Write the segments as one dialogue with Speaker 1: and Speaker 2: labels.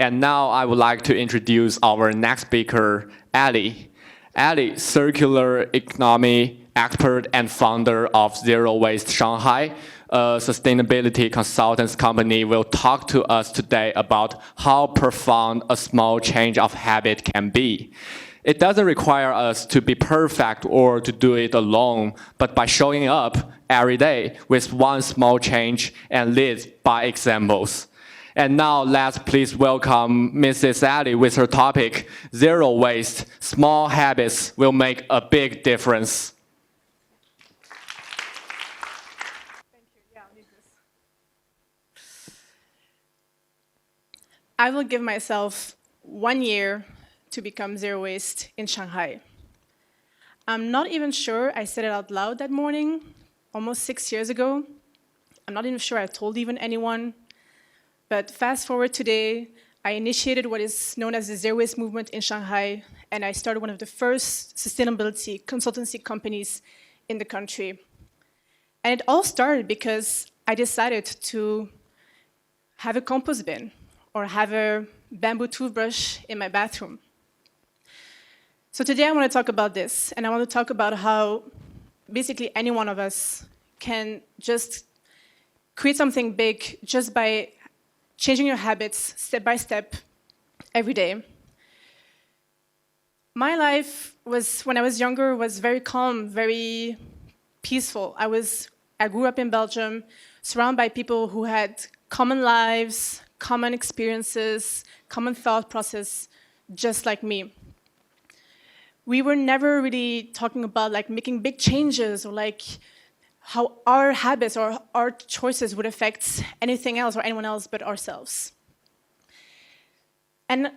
Speaker 1: And now I would like to introduce our next speaker, Alizée. Alizée, circular economy expert and founder of Zero Waste Shanghai, a sustainability consultants company, will talk to us today about how profound a small change of habit can be. It doesn't require us to be perfect or to do it alone, but by showing up every day with one small change and lead by examples. And now let's please welcome Mrs. Alizée with her topic, Zero Waste, Small Habits Will Make a Big Difference.
Speaker 2: Thank you. Yeah, I'll need this. I will give myself 1 year to become zero waste in Shanghai. I'm not even sure I said it out loud that morning, almost 6 years ago. I'm not even sure I told even anyone. But fast forward today, I initiated what is known as the Zero Waste movement in Shanghai, and I started one of the first sustainability consultancy companies in the country. And it all started because I decided to have a compost bin or have a bamboo toothbrush in my bathroom. So today I want to talk about this, and I want to talk about how basically any one of us can just create something big just by changing your habits step by step every day. My life was, when I was younger, was very calm, very peaceful. I grew up in Belgium, surrounded by people who had common lives, common experiences, common thought process, just like me. We were never really talking about like making big changes or like how our habits or our choices would affect anything else or anyone else but ourselves. And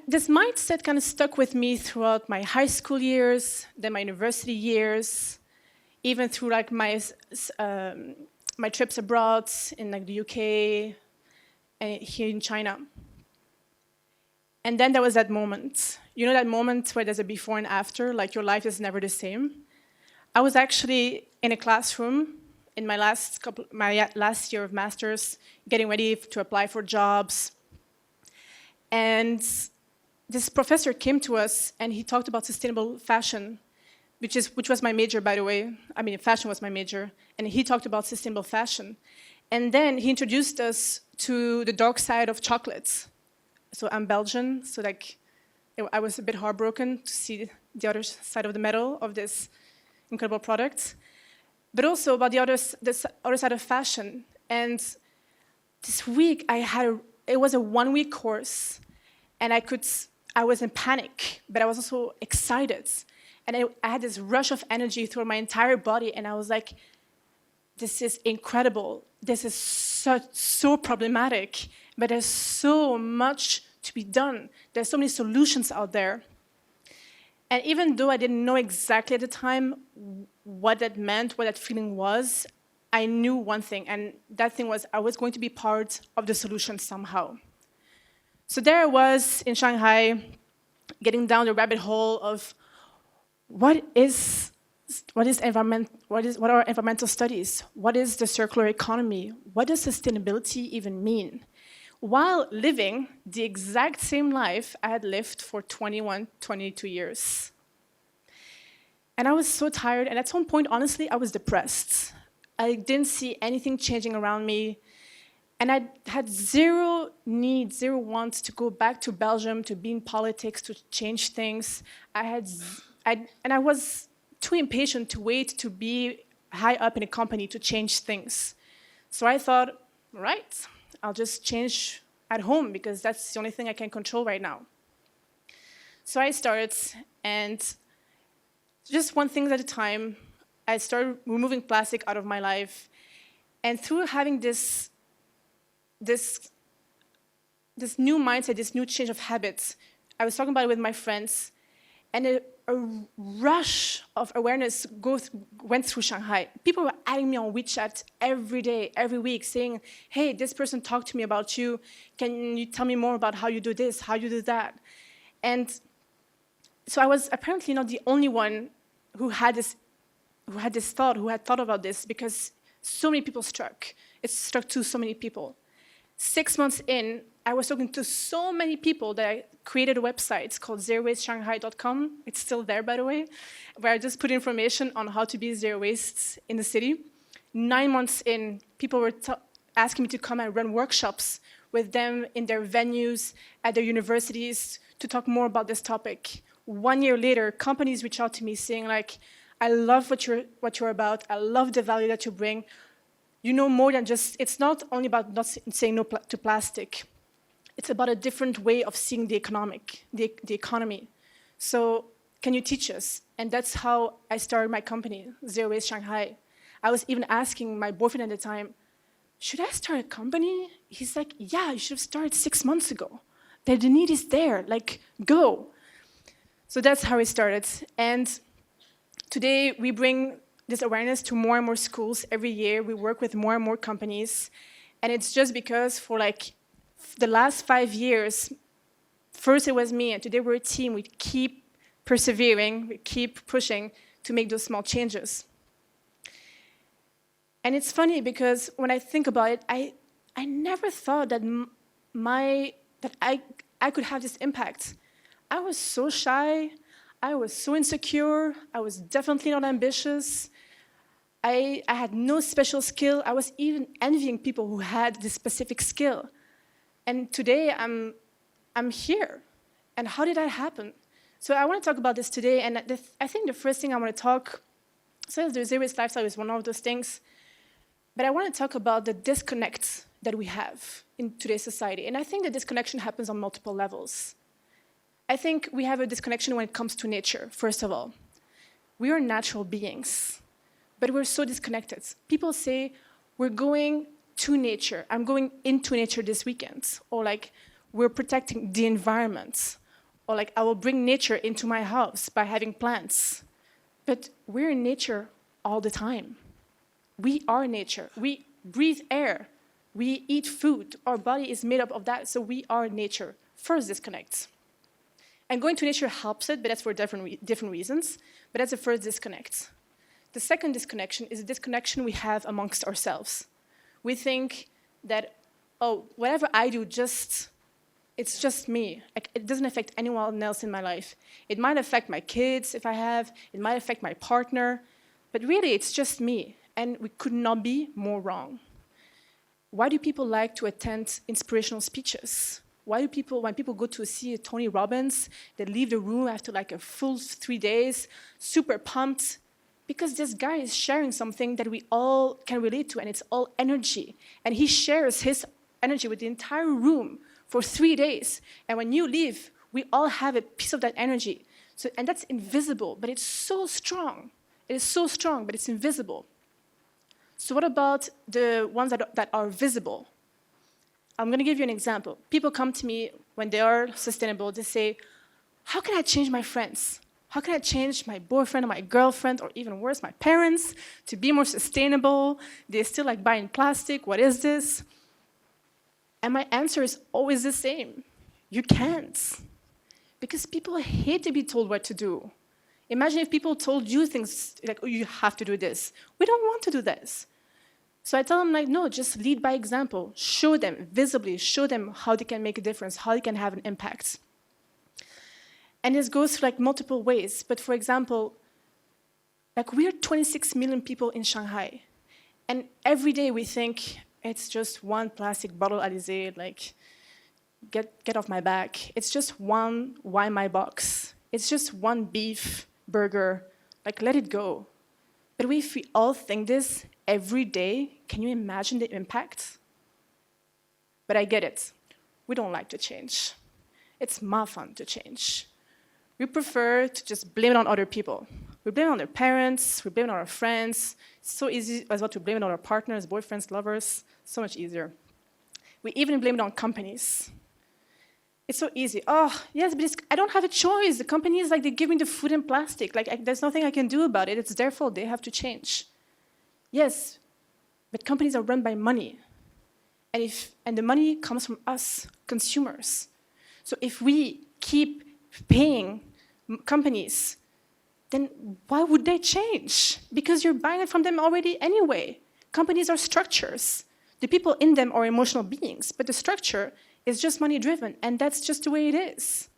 Speaker 2: this mindset kind of stuck with me throughout my high school years, then my university years, even through like my trips abroad in like the UK and here in China. And then there was that moment. You know that moment where there's a before and after, like your life is never the same? I was actually in a classroom in my last year of master's, getting ready to apply for jobs. And this professor came to us and he talked about sustainable fashion, which was my major, by the way. I mean, fashion was my major. And he talked about sustainable fashion. And then he introduced us to the dark side of chocolates. So I'm Belgian, so like I was a bit heartbroken to see the other side of the medal of this incredible product, but also about the other side of fashion. And this week it was a 1-week course, and I was in panic, but I was also excited. And I had this rush of energy through my entire body, and I was like, this is incredible. This is so problematic, but there's so much to be done. There's so many solutions out there. And even though I didn't know exactly at the time what that meant, what that feeling was, I knew one thing, and that thing was I was going to be part of the solution somehow. So there I was in Shanghai, getting down the rabbit hole of what are environmental studies? What is the circular economy? What does sustainability even mean? While living the exact same life I had lived for 21, 22 years. And I was so tired, and at some point, honestly, I was depressed. I didn't see anything changing around me, and I had zero need, zero want to go back to Belgium, to be in politics, to change things. I was too impatient to wait to be high up in a company to change things. So I thought, right, I'll just change at home because that's the only thing I can control right now. So I started, and just one thing at a time, I started removing plastic out of my life. And through having this new mindset, this new change of habits, I was talking about it with my friends, and a rush of awareness went through Shanghai. People were adding me on WeChat every day, every week, saying, hey, this person talked to me about you. Can you tell me more about how you do this, how you do that? And so I was apparently not the only one who had thought about this, because so many people struck. It struck to so many people. 6 months in, I was talking to so many people that I created a website. It's called zerowasteshanghai.com. It's still there, by the way, where I just put information on how to be zero waste in the city. 9 months in, people were asking me to come and run workshops with them in their venues, at their universities, to talk more about this topic. 1 year later, companies reach out to me saying, like, I love what you're about. I love the value that you bring. You know more than just, it's not only about not saying no to plastic. It's about a different way of seeing the economy. So can you teach us? And that's how I started my company, Zero Waste Shanghai. I was even asking my boyfriend at the time, should I start a company? He's like, yeah, you should have started 6 months ago. The need is there, like, go. So that's how it started. And today we bring this awareness to more and more schools every year. We work with more and more companies. And it's just because for like the last 5 years, first it was me, and today we're a team. We keep persevering, we keep pushing to make those small changes. And it's funny because when I think about it, I never thought that I could have this impact. I was so shy, I was so insecure, I was definitely not ambitious. I had no special skill. I was even envying people who had this specific skill. And today I'm here. And how did that happen? So I want to talk about this today. And I think the first thing I want to talk, so the zero waste lifestyle is one of those things. But I want to talk about the disconnect that we have in today's society. And I think the disconnection happens on multiple levels. I think we have a disconnection when it comes to nature, first of all. We are natural beings, but we're so disconnected. People say, we're going to nature. I'm going into nature this weekend. Or like, we're protecting the environment. Or like, I will bring nature into my house by having plants. But we're in nature all the time. We are nature. We breathe air. We eat food. Our body is made up of that, so we are nature. First disconnect. And going to nature helps it, but that's for different reasons. But that's the first disconnect. The second disconnection is a disconnection we have amongst ourselves. We think that, oh, whatever I do, it's just me. Like, it doesn't affect anyone else in my life. It might affect my kids if I have. It might affect my partner. But really, it's just me. And we could not be more wrong. Why do people like to attend inspirational speeches? Why do people, when people go to see Tony Robbins, they leave the room after like a full 3 days, super pumped? Because this guy is sharing something that we all can relate to, and it's all energy. And he shares his energy with the entire room for 3 days. And when you leave, we all have a piece of that energy. So, and that's invisible, but it's so strong. It is so strong, but it's invisible. So what about the ones that are visible? I'm going to give you an example. People come to me when they are sustainable. They say, how can I change my friends? How can I change my boyfriend or my girlfriend, or even worse, my parents, to be more sustainable? They still like buying plastic. What is this? And my answer is always the same. You can't. Because people hate to be told what to do. Imagine if people told you things like, oh, you have to do this. We don't want to do this. So I tell them, like, no, just lead by example. Show them visibly, show them how they can make a difference, how they can have an impact. And this goes through like multiple ways. But for example, like we're 26 million people in Shanghai. And every day we think it's just one plastic bottle, Alizée, like, get off my back. It's just one Why My box. It's just one beef burger, like let it go. But if we all think this every day, can you imagine the impact? But I get it. We don't like to change. It's more fun to change. We prefer to just blame it on other people. We blame it on their parents, we blame it on our friends. It's so easy as well to blame it on our partners, boyfriends, lovers. So much easier. We even blame it on companies. It's so easy. Oh, yes, but I don't have a choice. The company is like, they give me the food in plastic. Like, there's nothing I can do about it. It's their fault. They have to change. Yes, but companies are run by money. And the money comes from us, consumers. So if we keep paying companies, then why would they change? Because you're buying it from them already anyway. Companies are structures. The people in them are emotional beings, but the structure It's just money driven, and that's just the way it is.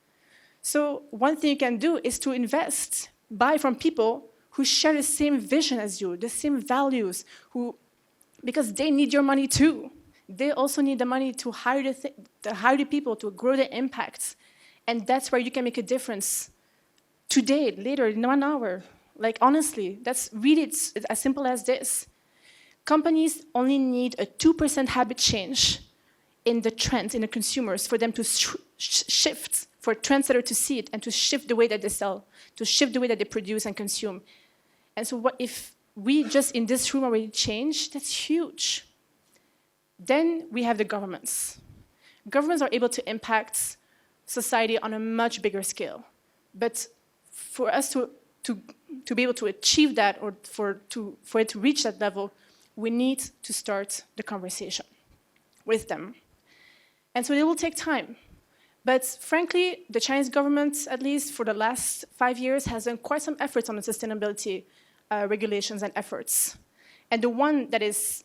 Speaker 2: So one thing you can do is to invest, buy from people who share the same vision as you, the same values, because they need your money too. They also need the money to hire the people, to grow the impact. And that's where you can make a difference today, later, in 1 hour. Like, honestly, that's really it's as simple as this. Companies only need a 2% habit change in the trends, in the consumers, for them to shift, for trendsetters to see it and to shift the way that they sell, to shift the way that they produce and consume. And so what if we just in this room already change? That's huge. Then we have the governments. Governments are able to impact society on a much bigger scale. But for us to be able to achieve that, or for it to reach that level, we need to start the conversation with them. And so it will take time. But frankly, the Chinese government, at least for the last 5 years, has done quite some efforts on the sustainability regulations and efforts. And the one that has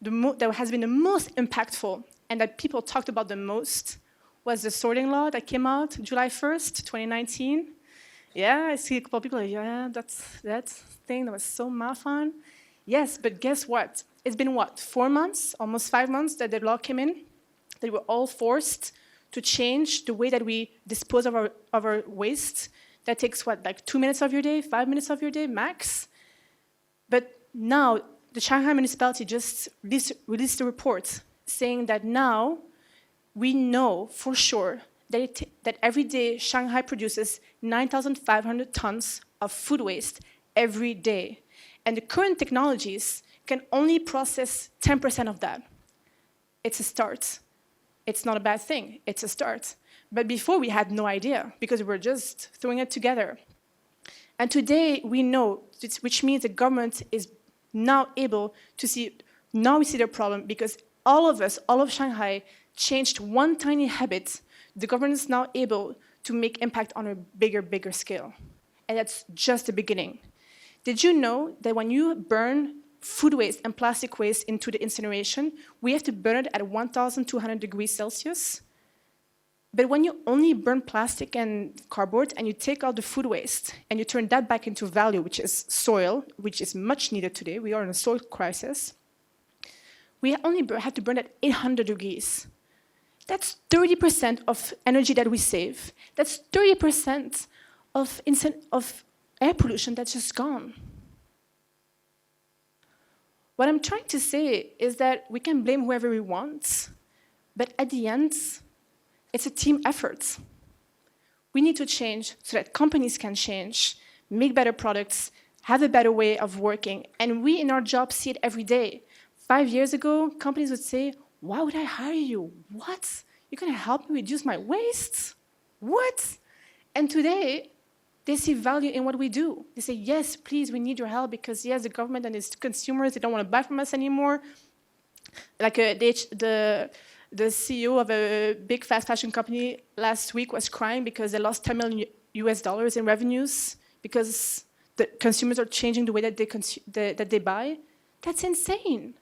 Speaker 2: been the most impactful and that people talked about the most was the sorting law that came out July 1st, 2019. Yeah, I see a couple of people like, yeah, that thing that was so mafan. Yes, but guess what? It's been what, 4 months, almost 5 months that the law came in, that we're all forced to change the way that we dispose of our waste. That takes what, like 2 minutes of your day, 5 minutes of your day, max? But now, the Shanghai municipality just released a report saying that now we know for sure that every day Shanghai produces 9,500 tons of food waste every day. And the current technologies can only process 10% of that. It's a start. It's not a bad thing. It's a start. But before, we had no idea because we were just throwing it together. And today, we know, which means the government is now able to see, now we see the problem because all of Shanghai changed one tiny habit. The government is now able to make impact on a bigger scale. And that's just the beginning. Did you know that when you burn food waste and plastic waste into the incineration, we have to burn it at 1,200 degrees Celsius? But when you only burn plastic and cardboard and you take out the food waste and you turn that back into value, which is soil, which is much needed today, we are in a soil crisis, we only have to burn at 800 degrees. That's 30% of energy that we save. That's 30% of air pollution that's just gone. What I'm trying to say is that we can blame whoever we want, but at the end, it's a team effort. We need to change so that companies can change, make better products, have a better way of working, and we in our job see it every day. 5 years ago, companies would say, why would I hire you? What? You're going to help me reduce my waste? What? And today, they see value in what we do. They say, yes, please, we need your help because, yes, the government and its consumers, they don't want to buy from us anymore. Like the CEO of a big fast fashion company last week was crying because they lost $10 million US in revenues because the consumers are changing the way that they buy. That's insane.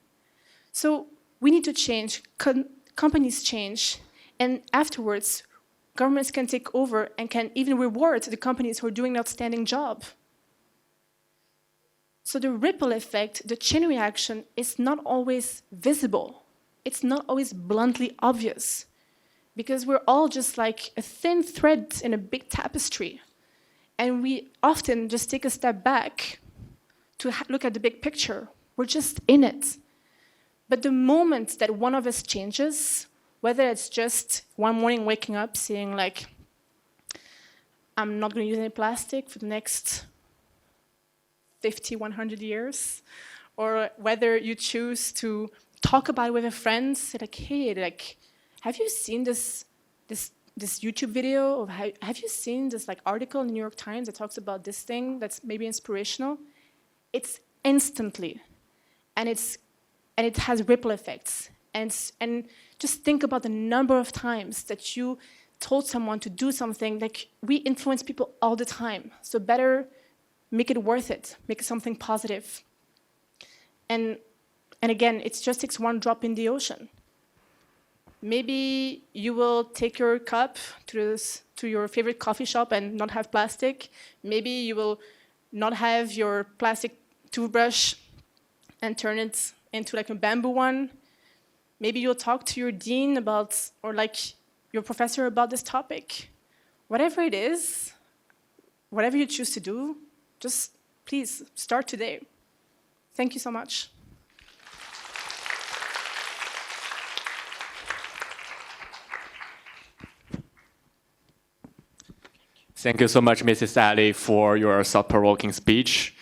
Speaker 2: So we need to change, companies change, and afterwards, governments can take over and can even reward the companies who are doing an outstanding job. So the ripple effect, the chain reaction, is not always visible. It's not always bluntly obvious, because we're all just like a thin thread in a big tapestry. And we often just take a step back to look at the big picture. We're just in it. But the moment that one of us changes, whether it's just one morning waking up saying like, I'm not going to use any plastic for the next 50, 100 years, or whether you choose to talk about it with a friend, say like, hey, like, have you seen this YouTube video? Or have you seen this like article in the New York Times that talks about this thing that's maybe inspirational? It's instantly, and it has ripple effects. And just think about the number of times that you told someone to do something. Like, we influence people all the time. So better make it worth it. Make it something positive. And again, it just takes one drop in the ocean. Maybe you will take your cup to your favorite coffee shop and not have plastic. Maybe you will not have your plastic toothbrush and turn it into like a bamboo one. Maybe you'll talk to your dean about, or like your professor about this topic. Whatever it is, whatever you choose to do, just please start today. Thank you so much.
Speaker 1: Thank you so much, Mrs. Ali, for your thought-provoking speech.